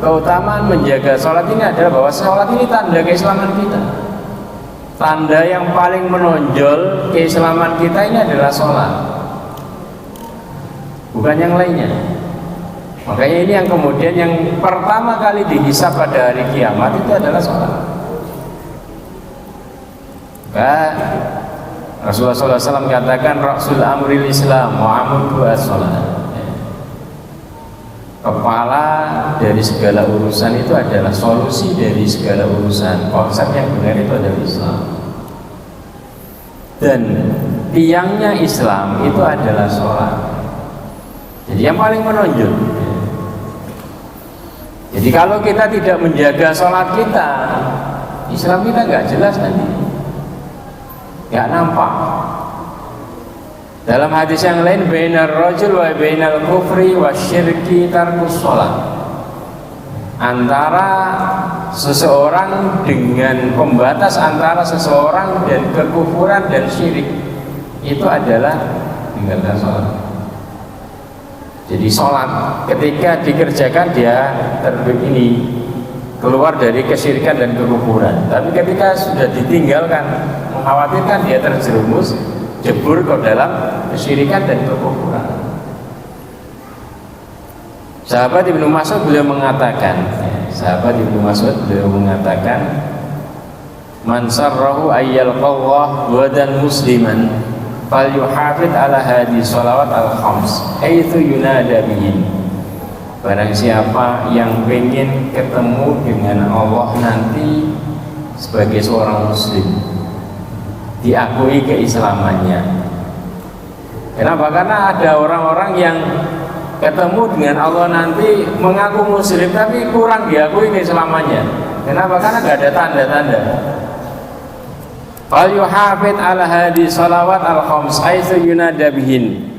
keutamaan menjaga sholat ini adalah bahwa sholat ini tanda keislaman kita. Tanda yang paling menonjol keislaman kita ini adalah sholat, bukan yang lainnya. Makanya ini yang kemudian yang pertama kali dihisab pada hari kiamat itu adalah sholat. Rasulullah SAW katakan Rasul Amril Islam Muhammadu as-sholat. Kepala dari segala urusan itu adalah solusi dari segala urusan. Konsep yang benar itu adalah Islam. Dan tiangnya Islam itu adalah sholat. Jadi yang paling menonjol. Jadi kalau kita tidak menjaga sholat kita, Islam kita nggak jelas nanti, nggak nampak. Dalam hadis yang lain, bainar rajul wa bainal kufri wasyirki tarkus sholat. Antara seseorang dengan pembatas antara seseorang dan kekufuran dan syirik itu adalah meninggalkan sholat. Jadi sholat ketika dikerjakan dia ini keluar dari kesyirikan dan kekufuran. Tapi ketika sudah ditinggalkan, mengkhawatirkan dia terjerumus jebur ke dalam kesyirikan dan kekufuran. Sahabat Ibnu Mas'ud beliau mengatakan, man sarrahu ayyalqallah wadan musliman falyuhafid ala hadi sholawat al-khams haitsu yunada bihin. Barang siapa yang pengen ketemu dengan Allah nanti sebagai seorang muslim, diakui keislamannya. Kenapa? Karena ada orang-orang yang ketemu dengan Allah nanti mengaku muslim tapi kurang diakui keislamannya. Kenapa? Karena nggak ada tanda-tanda. Fal yuhafid ala hadi salawat al khams haitsu yunada bihin.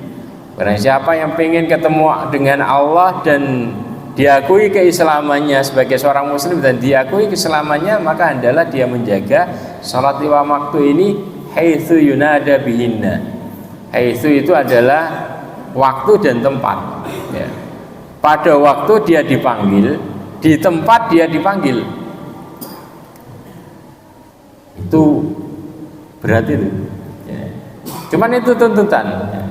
Barang siapa yang pengen ketemu dengan Allah dan diakui keislamannya sebagai seorang muslim dan diakui keislamannya, maka hendaklah dia menjaga salat lima waktu ini haitsu yunada bihinna. Haitsu itu adalah waktu dan tempat ya. Pada waktu dia dipanggil, di tempat dia dipanggil. Itu berarti itu ya. Cuman itu tuntutan ya.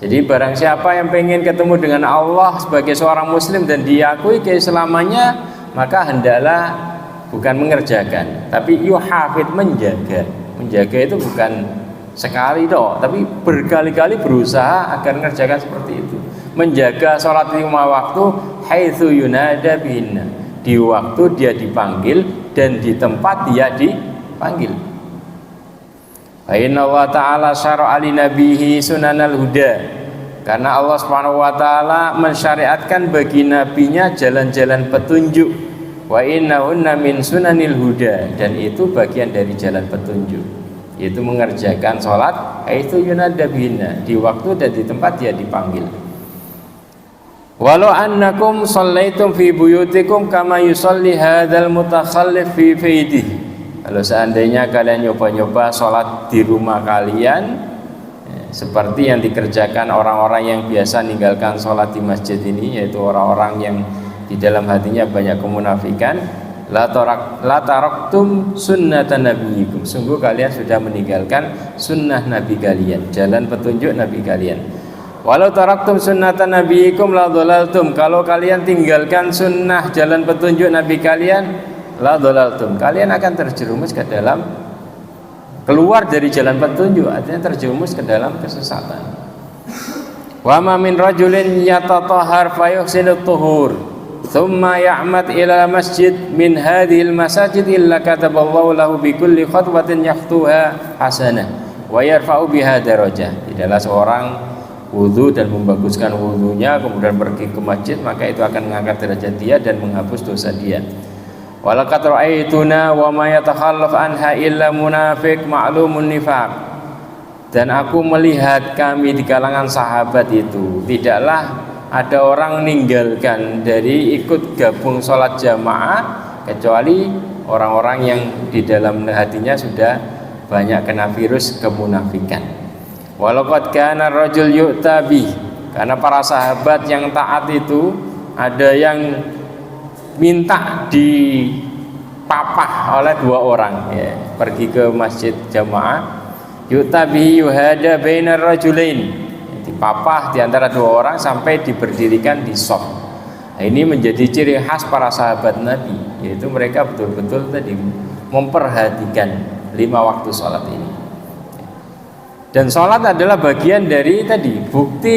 Jadi barang siapa yang pengen ketemu dengan Allah sebagai seorang muslim dan diakui keislamannya, maka hendaklah bukan mengerjakan, tapi yuhafid, menjaga. Menjaga itu bukan sekali toh, tapi berkali-kali berusaha agar mengerjakan seperti itu. Menjaga sholat lima waktu haitsu yunada bihinna, di waktu dia dipanggil dan di tempat dia dipanggil. Fa inna Allah ta'ala syara'a li nabihi sunanal huda, karena Allah Subhanahu wa taala mensyariatkan bagi nabinya jalan-jalan petunjuk. Wa innahunna min sunanil huda, dan itu bagian dari jalan petunjuk, yaitu mengerjakan sholat haitsu yunada bihinna, di waktu dan di tempat dia dipanggil. Walau annakum shallaitum fi buyutikum kama yusalli hadzal mutakhallif fi baitihi. Kalau seandainya kalian nyoba-nyoba sholat di rumah kalian seperti yang dikerjakan orang-orang yang biasa meninggalkan sholat di masjid ini, yaitu orang-orang yang di dalam hatinya banyak kemunafikan, la taraktum sunnatan nabiyikum, sungguh kalian sudah meninggalkan sunnah nabi kalian, jalan petunjuk nabi kalian. Walau taraktum sunnatan nabiyikum la dhalaltum, kalau kalian tinggalkan sunnah jalan petunjuk nabi kalian, la dhalaltum, kalian akan terjerumus ke dalam, keluar dari jalan petunjuk, artinya terjerumus ke dalam kesesatan. Wa ma min rajulin yatatahhar fa yuhsinut tuhur thumma ya'mad ila masjid min hadhil masajid illa kataballahu lahu bi kulli khatwatin yakhtuha hasanah wa yarfa'u biha darajah. Tidaklah seorang wudu dan membaguskan wudunya kemudian pergi ke masjid, maka itu akan mengangkat derajat dia dan menghapus dosa dia. Walaqad ra'aituna wa ma yatakhallaf anha illa munafiq ma'lumun nifaq, dan aku melihat kami di kalangan sahabat itu tidaklah ada orang meninggalkan dari ikut gabung sholat jamaah kecuali orang-orang yang di dalam hatinya sudah banyak kena virus kemunafikan. Walaqad kana rajul yu'tabi, karena para sahabat yang taat itu ada yang minta dipapah oleh 2 orang, ya, pergi ke masjid jamaah, yutabi yuhada bainar rajulain, dipapah di antara 2 orang sampai diberdirikan di shaf. Nah, ini menjadi ciri khas para sahabat Nabi, yaitu mereka betul-betul tadi memperhatikan 5 waktu sholat ini. Dan sholat adalah bagian dari tadi bukti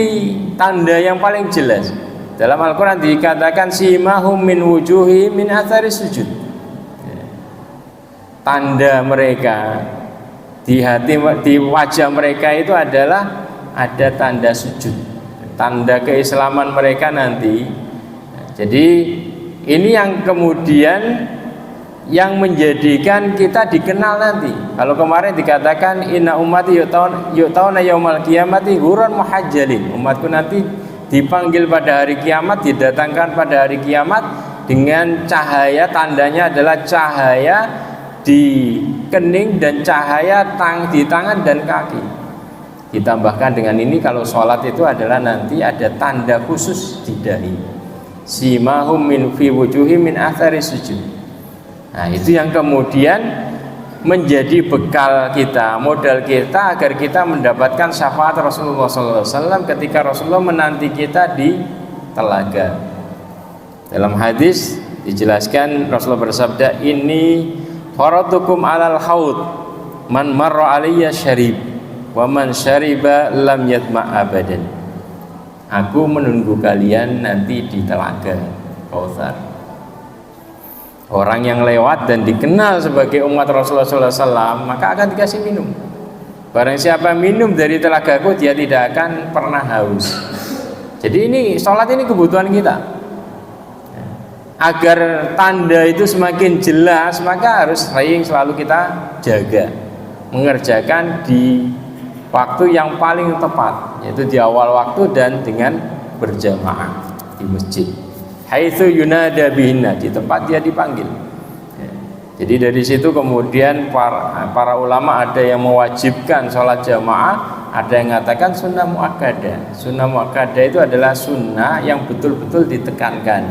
tanda yang paling jelas. Dalam Al-Quran dikatakan simahum min wujuhi min athari sujud. Tanda mereka di hati, di wajah mereka itu adalah ada tanda sujud, tanda keislaman mereka nanti. Jadi ini yang kemudian yang menjadikan kita dikenal nanti. Kalau kemarin dikatakan inna ummati yu'tauna yaumal qiyamati hurran muhajjalin, umatku nanti dipanggil pada hari kiamat, didatangkan pada hari kiamat dengan cahaya, tandanya adalah cahaya di kening dan cahaya di tangan dan kaki. Ditambahkan dengan ini, kalau sholat itu adalah nanti ada tanda khusus di dahi, simahum min fi wujuhi min athari sujud. Nah, itu yang kemudian menjadi bekal kita, modal kita agar kita mendapatkan syafaat Rasulullah SAW ketika Rasulullah menanti kita di telaga. Dalam hadis dijelaskan Rasulullah bersabda, ini faratukum alal haud man marra aliyya syarib wa man syariba lam yatma abadan. Aku menunggu kalian nanti di telaga Kautsar. Orang yang lewat dan dikenal sebagai umat Rasulullah SAW maka akan dikasih minum. Barang siapa minum dari telagaku, dia tidak akan pernah haus. Jadi ini sholat ini kebutuhan kita. Agar tanda itu semakin jelas, maka harus selalu kita jaga, mengerjakan di waktu yang paling tepat, yaitu di awal waktu dan dengan berjamaah di masjid. Haitsu yunada bihinna, di tempat dia dipanggil. Jadi dari situ kemudian para ulama ada yang mewajibkan sholat jamaah, ada yang mengatakan sunnah muakkadah. Sunnah muakkadah itu adalah sunnah yang betul-betul ditekankan.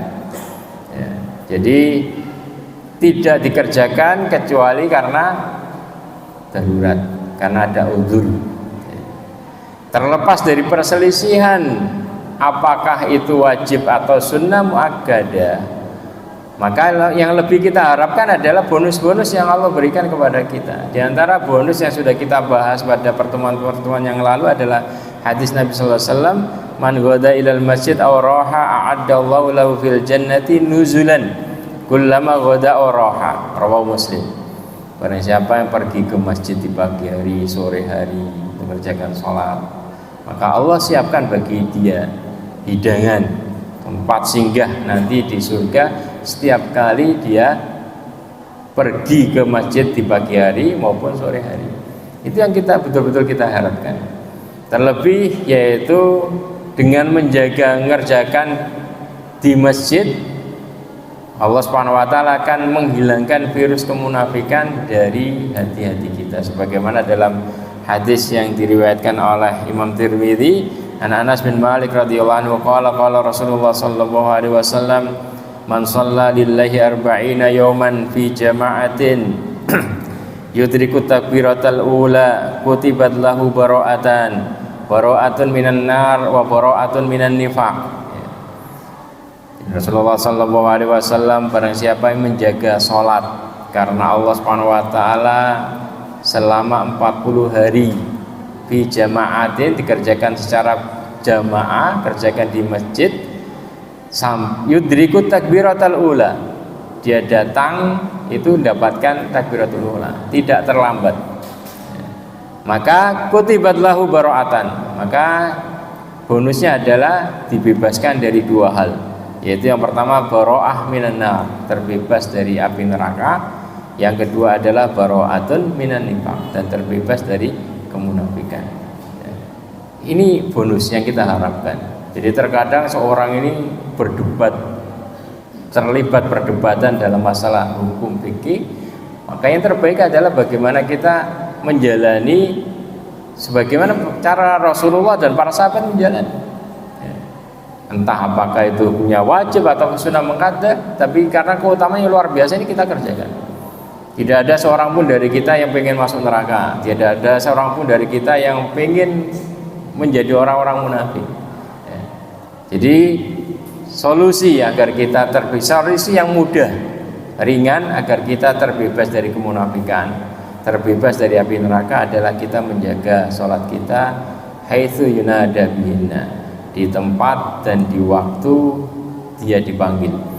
Ya, jadi tidak dikerjakan kecuali karena darurat, karena ada uzur. Terlepas dari perselisihan apakah itu wajib atau sunnah muakkadah, maka yang lebih kita harapkan adalah bonus-bonus yang Allah berikan kepada kita. Di antara bonus yang sudah kita bahas pada pertemuan-pertemuan yang lalu adalah hadis Nabi sallallahu alaihi wasallam, man ghada ilal masjid aw raha a'addallahu lahu fil jannati nuzulan kullama ghada aw raha, rawahu Muslim. Barang siapa yang pergi ke masjid di pagi hari, sore hari mengerjakan sholat, maka Allah siapkan bagi dia hidangan, tempat singgah nanti di surga setiap kali dia pergi ke masjid di pagi hari maupun sore hari. Itu yang kita betul-betul kita harapkan. Terlebih yaitu dengan mengerjakan di masjid, Allah Subhanahu wa taala akan menghilangkan virus kemunafikan dari hati-hati kita, sebagaimana dalam hadis yang diriwayatkan oleh Imam Tirmidzi, Anas bin Malik radhiyallahu anhu qala Rasulullah sallallahu alaihi wasallam, man shalla lillahi arba'ina yawman fi jama'atin yudriku takbiratal ula kutibat lahu bara'atun minan nar wa bara'atun minan nifaq. Rasulullah sallallahu alaihi wasallam, barang siapa yang menjaga salat karena Allah Subhanahu wa taala selama 40 hari fi jama'atin, dikerjakan secara jamaah, kerjakan di masjid, yudriku takbiratul ula, dia datang itu mendapatkan takbiratul ula, tidak terlambat, maka kutibat lahu bara'atan, maka bonusnya adalah dibebaskan dari 2 hal, yaitu yang pertama bara'ah minan nar, terbebas dari api neraka. Yang kedua adalah bara'atun minan nifaq, dan terbebas dari kemunafikan. Ini bonus yang kita harapkan. Jadi terkadang seorang ini terlibat perdebatan dalam masalah hukum fikih, maka yang terbaik adalah bagaimana kita menjalani sebagaimana cara Rasulullah dan para sahabat menjalani. entah apakah itu punya wajib atau sunnah muakkadah, tapi karena keutamanya luar biasa ini kita kerjakan. Tidak ada seorang pun dari kita yang pengen masuk neraka, tidak ada seorang pun dari kita yang pengen menjadi orang-orang munafik. Ya. Jadi solusi agar kita terbebas, solusi yang mudah, ringan agar kita terbebas dari kemunafikan, terbebas dari api neraka adalah kita menjaga sholat kita haitsu yunada bihinna, di tempat dan di waktu dia dipanggil.